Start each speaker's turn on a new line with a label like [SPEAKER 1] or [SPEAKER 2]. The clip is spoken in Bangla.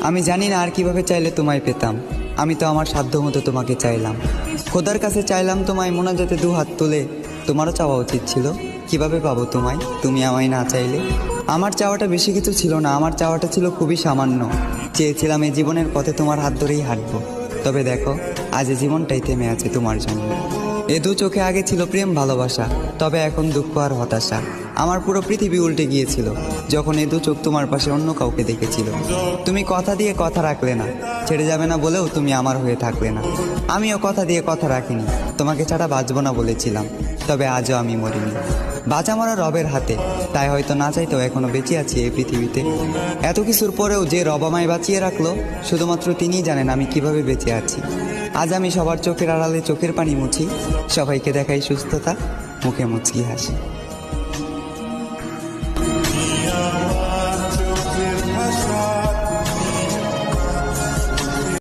[SPEAKER 1] আমি জানি না আর কিভাবে চাইলে তোমায় পেতাম। আমি তো আমার সাধ্য মতো তোমাকে চাইলাম, খোদার কাছে চাইলাম তোমায় মোনাজাতে দু হাত তুলে। তোমারও চাওয়া উচিত ছিল। কিভাবে পাবো তোমায়, তুমি আমায় না চাইলে? আমার চাওয়াটা বেশি কিছু ছিল না, আমার চাওয়াটা ছিল খুবই সামান্য। চেয়েছিলাম এই জীবনের পথে তোমার হাত ধরেই হাঁটবো। তবে দেখো, আজ এই জীবনটাই থেমে আছে তোমার জন্য। এ দু চোখে আগে ছিল প্রেম ভালোবাসা, তবে এখন দুঃখ আর হতাশা। আমার পুরো পৃথিবী উল্টে গিয়েছিল যখন এ দু চোখ তোমার পাশে অন্য কাউকে দেখেছিল। তুমি কথা দিয়ে কথা রাখলে না, ছেড়ে যাবে না বলেও তুমি আমার হয়ে থাকলে না। আমিও কথা দিয়ে কথা রাখিনি, তোমাকে ছাড়া বাঁচবো না বলেছিলাম। তবে আজও আমি মরিনি, বাঁচা মরা রবের হাতে। তাই হয়তো না চাইতেও এখনো বেঁচে আছি এই পৃথিবীতে। এত কিছুর পরেও যে রব আমায় বাঁচিয়ে রাখলো, শুধুমাত্র তিনিই জানেন আমি কিভাবে বেঁচে আছি। আজ আমি সবার চোখের আড়ালে চোখের পানি মুছি, সবাইকে দেখাই সুস্থতা, মুখে মুচকি হাসি।